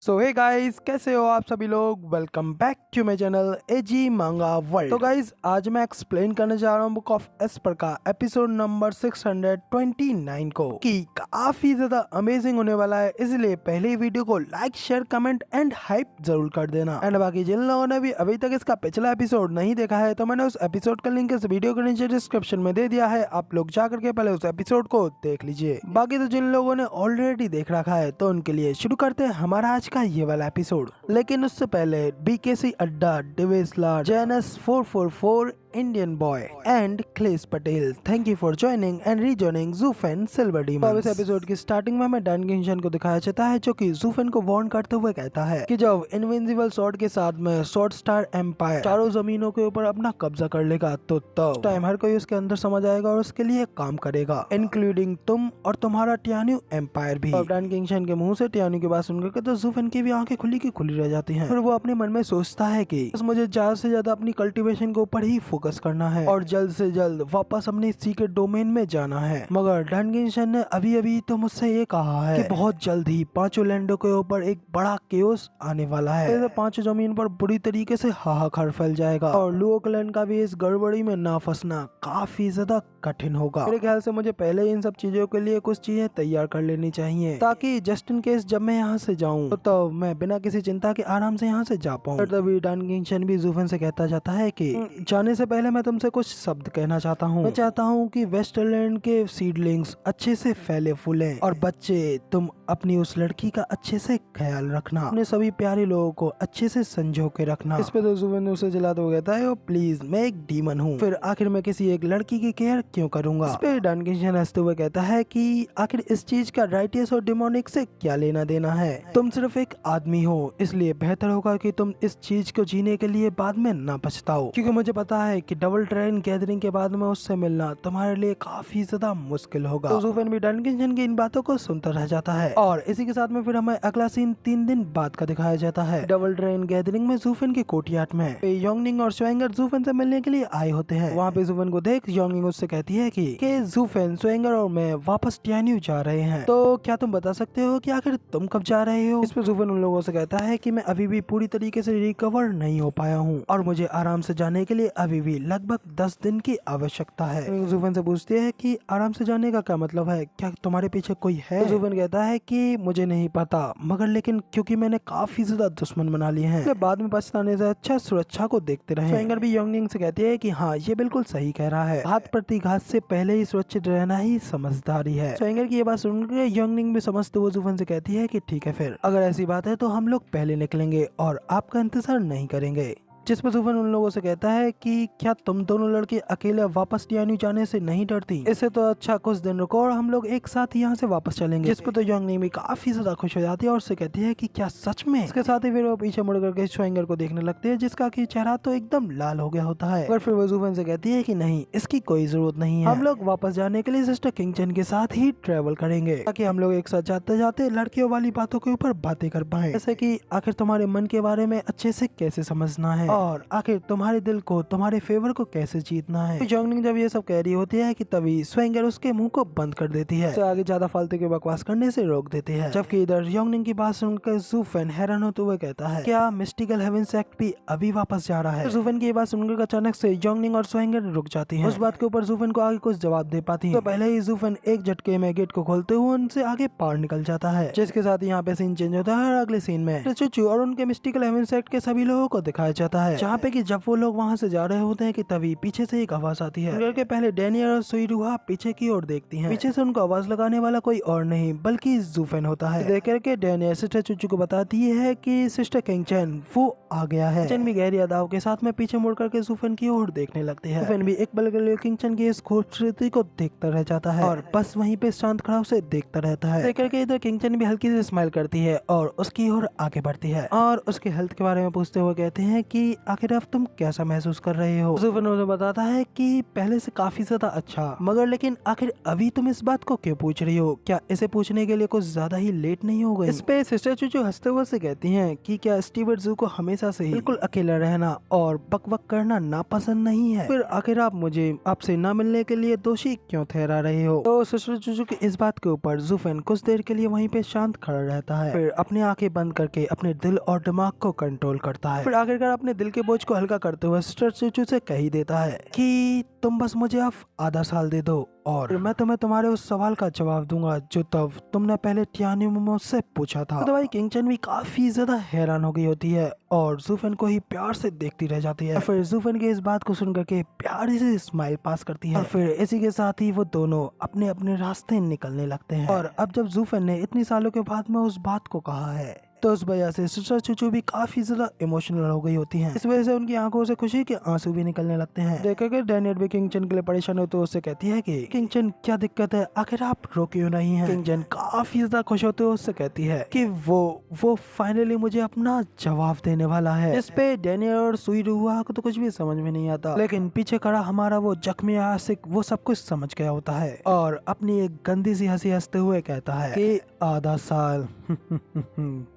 सो hey guys, कैसे हो आप सभी लोग। Welcome back to my channel AG manga world. तो गाइस, आज मैं एक्सप्लेन करने जा रहा हूँ बुक ऑफ एस्पर का एपिसोड नंबर 629 को, कि काफी ज्यादा अमेजिंग होने वाला है। इसलिए पहले ही वीडियो को like, share, comment and hype जरूर कर देना। एंड बाकी जिन लोगों ने भी अभी तक इसका पिछला एपिसोड नहीं देखा है, तो मैंने उस एपिसोड का लिंक इस वीडियो के नीचे डिस्क्रिप्शन में दे दिया है। आप लोग जा करके पहले उस एपिसोड को देख लीजिए। बाकी तो जिन लोगों ने ऑलरेडी देख रखा है, तो उनके लिए शुरू करते हैं हमारा आज का ये वाला एपिसोड। लेकिन उससे पहले बीकेसी अड्डा, डिवेसलार, जेनस 444, इंडियन बॉय एंड क्लेस Patel, thank you for joining and rejoining जूफेन सिल्वर डीमंस। इस एपिसोड की स्टार्टिंग में हमें डैन किंगशन को दिखाया जाता है, जो कि जूफेन को वार्न करते हुए कहता है कि जब इनविंसिबल स्वॉर्ड के साथ में स्वॉर्ड स्टार एम्पायर चारों जमीनों के ऊपर अपना कब्जा कर लेगा, तो तब टाइम हर कोई उसके अंदर समा जाएगा और उसके लिए काम करेगा, इंक्लूडिंग तुम और तुम्हारा टियान्यू एम्पायर भी। डैन किंगशन के मुंह से टियान्यू की बात सुनकर तो जूफेन की भी आंखें खुली की खुली रह जाती हैं। फिर वो अपने मन में सोचता है कि बस मुझे ज्यादा से ज्यादा अपनी कल्टीवेशन के ऊपर ही फोकस करना है और जल्द से जल्द वापस अपने सीक्रेट डोमेन में जाना है। मगर डैन किंगशन ने अभी तो मुझसे ये कहा है कि बहुत जल्द ही पांचों लैंडों के ऊपर एक बड़ा केओस आने वाला है। पांचों जमीन पर बुरी तरीके से हाहाकार फैल जाएगा और लुओ क्लैन का भी इस गड़बड़ी में ना फंसना काफी ज्यादा कठिन होगा। मेरे ख्याल से मुझे पहले इन सब चीजों के लिए कुछ चीजें तैयार कर लेनी चाहिए, ताकि जस्ट इन केस जब मैं यहाँ से जाऊँ तो मैं बिना किसी चिंता के आराम से यहाँ से जा पाऊँ। तभी डैन किंगशन भी जूफेन से कहता जाता है कि जाने से पहले मैं तुमसे कुछ शब्द कहना चाहता हूँ। मैं चाहता हूँ कि वेस्टरलैंड के सीडलिंग्स अच्छे से फैले फूले, और बच्चे तुम अपनी उस लड़की का अच्छे से ख्याल रखना, अपने सभी प्यारे लोगों को अच्छे से संजो के रखना। इस पे तो जूफेन उसे जलाते हुए कहता है, प्लीज मैं एक डीमन हूँ, फिर आखिर में किसी एक लड़की की केयर क्यों करूंगा। इस पे डैन किंगशन हंसते हुए कहता है कि आखिर इस चीज का राइटियस और डिमोनिक से क्या लेना देना है, तुम सिर्फ एक आदमी हो, इसलिए बेहतर होगा कि तुम इस चीज को जीने के लिए बाद में ना पछताओ, क्योंकि मुझे पता है कि डबल ट्रेन गैदरिंग के बाद में उससे मिलना तुम्हारे लिए काफी ज्यादा मुश्किल होगा। तो जूफेन भी डैन किंगशन की इन बातों को सुनता रह जाता है, और इसी के साथ में फिर हमें अगला सीन 3 दिन बाद का दिखाया जाता है। डबल ट्रेन गैदरिंग में जूफेन की कोर्टयार्ड में योंगनिंग और स्वेंगर जूफेन से मिलने के लिए आए होते हैं। वहाँ पे जूफेन को देख योंगनिंग उससे कहती है कि जूफेन, स्वेंगर और मैं वापस टियान्यू जा रहे हैं, तो क्या तुम बता सकते हो कि आखिर तुम कब जा रहे हो। इस पर जूफेन उन लोगों से कहता है कि मैं अभी भी पूरी तरीके से रिकवर नहीं हो पाया हूँ, और मुझे आराम से जाने के लिए अभी भी लगभग 10 दिन की आवश्यकता है। जूफेन से पूछते हैं कि आराम से जाने का क्या मतलब है, क्या तुम्हारे पीछे कोई है। जूफेन कहता है कि मुझे नहीं पता, मगर लेकिन क्योंकि मैंने काफी ज्यादा दुश्मन बना लिए हैं, बाद में पछताने से अच्छा सुरक्षा को देखते रहे। स्वेंगर भी योंगनिंग से कहती है कि हाँ, ये बिल्कुल सही कह रहा है, घात प्रति घात से पहले ही सुरक्षित रहना ही समझदारी है। स्वेंगर की ये बात सुनकर योंगनिंग भी समझते हुए जूफेन से कहती है कि ठीक है, फिर अगर ऐसी बात है तो हम लोग पहले निकलेंगे और आपका इंतजार नहीं करेंगे। जिस पर जूफेन उन लोगों से कहता है कि क्या तुम दोनों लड़के अकेले वापस टियान्यू जाने से नहीं डरती, इससे तो अच्छा कुछ दिन रुको और हम लोग एक साथ यहाँ से वापस चलेंगे। जिस पर तो योंगनिंग भी काफी ज्यादा खुश हो जाती है और उससे कहती है कि क्या सच में। इसके साथ ही फिर वो पीछे मुड़ करके स्वेंगर को देखने लगते हैं, जिसका की चेहरा तो एकदम लाल हो गया होता है। पर फिर वो जूफेन से कहती है कि नहीं, इसकी कोई जरूरत नहीं है, हम लोग वापस जाने के लिए सिस्टर किंगचन के साथ ही ट्रेवल करेंगे, ताकि हम लोग एक साथ जाते जाते लड़कियों वाली बातों के ऊपर बातें कर पाए, जैसे कि आखिर तुम्हारे मन के बारे में अच्छे से कैसे समझना है, और आखिर तुम्हारे दिल को, तुम्हारे फेवर को कैसे जीतना है। योंगनिंग जब ये सब कह रही होती है कि तभी स्वेंगर उसके मुंह को बंद कर देती है, उसे आगे ज्यादा फालतू के बकवास करने से रोक देती है। जबकि इधर योंगनिंग की बात सुनकर जूफेन हैरान होते हुए कहता है, क्या मिस्टिकल हेवन सेक्ट भी अभी वापस जा रहा है। जूफेन की ये बात सुनकर अचानक से योंगनिंग और स्वेंगर रुक जाती हैं। उस बात के ऊपर जूफेन को आगे कुछ जवाब दे पाती है, तो पहले ही जूफेन एक झटके में गेट को खोलते हुए उनसे आगे पार निकल जाता है, जिसके साथ यहाँ पे सीन चेंज होता है और अगले सीन में चुचू और उनके मिस्टिकल हेवन सेक्ट के सभी लोगों को दिखाया जाता है, जहाँ पे कि जब वो लोग वहाँ से जा रहे होते हैं कि तभी पीछे से एक आवाज आती है। के पहले डैनियल और सुइरुहा पीछे की ओर देखती हैं। पीछे से उनको आवाज लगाने वाला कोई और नहीं बल्कि जूफेन होता है। देख करके डैनियल सिस्टर चुचू को बताती है कि सिस्टर किंगचन वो आ गया है। किंगचन भी गहरी अदाओं के साथ में पीछे मुड़ करके जूफेन की ओर देखने लगती है। जूफेन भी एक पल के लिए किंगचन की इस खूबसूरती को देखता रह जाता है और बस वहीं पे शांत खड़ा उसे देखता रहता है। देख करके इधर किंगचन भी हल्की से स्माइल करती है और उसकी ओर आगे बढ़ती है और उसके हेल्थ के बारे में पूछते हुए कहते हैं कि कि आखिर अब तुम कैसा महसूस कर रहे हो। जूफन उसे बताता है कि पहले से काफी ज्यादा अच्छा, मगर लेकिन आखिर अभी तुम इस बात को क्यों पूछ रही हो? क्या इसे पूछने के लिए कुछ ज्यादा ही लेट नहीं हो गई? इस पे सिस्टर चूचू हंसते हुए से कहती हैं कि क्या स्टीवर्ट जू को हमेशा से ही बिल्कुल अकेला रहना और बकबक करना नापसंद नहीं है? फिर आखिर आप मुझे आपसे न मिलने के लिए दोषी क्यों ठहरा रहे हो? तो सिस्टर चूचू की इस बात के ऊपर जूफन कुछ देर के लिए वहीं पे शांत खड़ा रहता है, फिर अपनी आंखें बंद करके अपने दिल और दिमाग को कंट्रोल करता है। फिर आखिरकार अपने दिल के बोझ को हल्का करते हुए सिस्टर चूचू से कह ही देता है कि तुम बस मुझे अब आधा साल दे दो और मैं तुम्हें तुम्हारे उस सवाल का जवाब दूंगा जो तब तुमने पहले टियानियो में मुझसे पूछा था। तो भाई किंग चन भी काफी ज्यादा हैरान हो गई होती है और जूफन को ही प्यार से देखती रह जाती है। फिर जूफन की इस बात को सुन करके प्यारी से स्माइल पास करती है और फिर इसी के साथ ही वो दोनों अपने अपने रास्ते निकलने लगते हैं। और अब जब जूफन ने इतनी सालों के बाद में उस बात को कहा है तो उस वजह से सिस्टर चूचू भी काफी ज्यादा इमोशनल हो गई होती हैं। इस वजह से उनकी आंखों से खुशी के आंसू भी निकलने लगते हैं। देखकर डैनियल भी किंग चन के लिए परेशान हो तो उससे कहती है कि किंग चन क्या दिक्कत है, आखिर आप रो क्यों नहीं हैं? किंग चन काफी ज्यादा खुश होते हुए उससे कहती है कि वो फाइनली मुझे अपना जवाब देने वाला है। इस पे डैनियल और सुई रुआ को तो कुछ भी समझ में नहीं आता, लेकिन पीछे खड़ा हमारा वो जख्मी आशिक वो सब कुछ समझ गया होता है और अपनी एक गंदी सी हंसी हंसते हुए कहता है कि आधा साल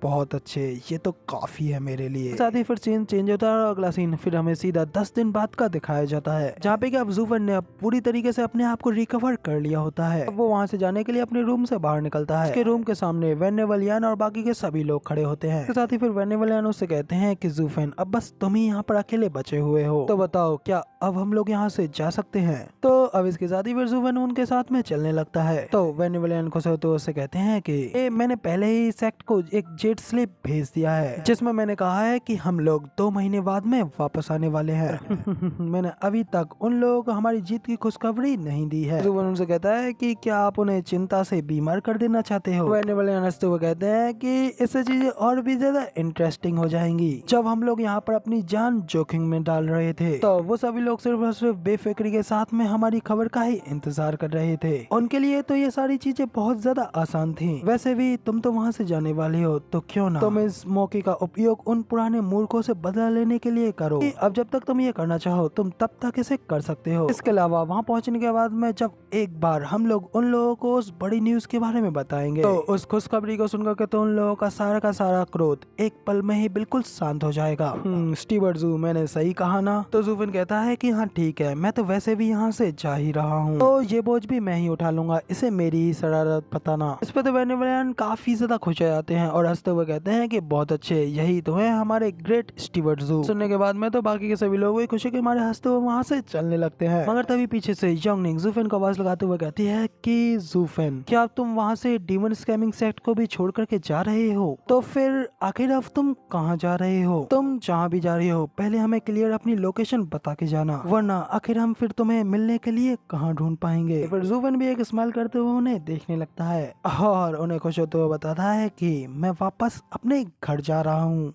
बहुत अच्छे, ये तो काफी है मेरे लिए। साथ ही फिर सीन चेंज होता है और अगला सीन फिर हमें सीधा 10 दिन बाद का दिखाया जाता है, जहाँ पे अब जूफन ने अब पूरी तरीके से अपने आप को रिकवर कर लिया होता है। अब वो वहाँ से जाने के लिए अपने रूम से बाहर निकलता है। उसके रूम के सामने वेनेवलियन और बाकी के सभी लोग खड़े होते हैं। इसके साथ ही फिर वेनेवलियन उससे कहते हैं कि जूफन अब बस तुम ही यहाँ पर अकेले बचे हुए हो, तो बताओ क्या अब हम लोग यहाँ से जा सकते हैं? तो अब इसके साथ ही फिर जूफन उनके साथ में चलने लगता है। तो वेनेवलियन खुश होते हुए उससे कहते हैं कि मैंने पहले ही सेक्ट को एक जेट स्लिप भेज दिया है जिसमें मैंने कहा है कि हम लोग 2 महीने बाद में वापस आने वाले हैं। मैंने अभी तक उन लोगों को हमारी जीत की खुशखबरी नहीं दी है। जूफन उनसे कहता है कि क्या आप उन्हें चिंता से बीमार कर देना चाहते हो? वेनेवलियन हंसते हुए कहते हैं कि इससे चीजें और भी ज्यादा इंटरेस्टिंग हो जाएंगी। जब हम लोग यहाँ पर अपनी जान जोखिम में डाल रहे थे तो वो सभी लोग सिर्फ और सिर्फ बेफिक्री के साथ में हमारी खबर का ही इंतजार कर रहे थे। उनके लिए तो ये सारी चीजें बहुत ज्यादा आसान थी। वैसे भी तुम तो वहाँ से जाने वाले हो, तो क्यों ना तुम इस मौके का उपयोग उन पुराने मूर्खों से बदला लेने के लिए करो। अब जब तक तुम ये करना चाहो तुम तब तक इसे कर सकते हो। इसके अलावा वहाँ पहुँचने के बाद में जब एक बार हम लोग उन लोगों को उस बड़ी न्यूज के बारे में बताएंगे तो उस खुशखबरी को सुनकर के तो उन लोगों का सारा क्रोध एक पल में ही बिल्कुल शांत हो जाएगा। स्टीवर्ट जू, मैंने सही कहा ना? तो जूफन कहता है कि हाँ ठीक है, मैं तो वैसे भी यहाँ से जा ही रहा हूँ, तो ये बोझ भी मैं ही उठा लूंगा, इसे मेरी ही शरारत बताना। इस पे तो वेनेवलियन काफी ज्यादा खुश हो जाते हैं और हंसते हुए कहते हैं कि बहुत अच्छे, यही तो है हमारे ग्रेट स्टीवर्ट जू। सुनने के बाद में तो बाकी के सभी लोग खुशी के मारे हंसते हुए वहाँ से चलने लगते हैं। मगर तभी पीछे से योंगनिंग जूफन को आवाज लगाते हुए कहती है कि जूफन, क्या तुम वहाँ से डीमन स्कैमिंग सेक्ट को भी छोड़ करके जा रहे हो? तो फिर आखिर अब तुम कहाँ जा रहे हो? तुम जहाँ भी जा रहे हो पहले हमें क्लियर अपनी लोकेशन बता के जाना, वरना आखिर हम फिर तुम्हें मिलने के लिए कहाँ ढूंढ पाएंगे। फिर जूफन भी एक स्माइल करते हुए उन्हें देखने लगता है और उन्हें खुश होते हुए बताता है कि मैं वापस अपने घर जा रहा हूँ।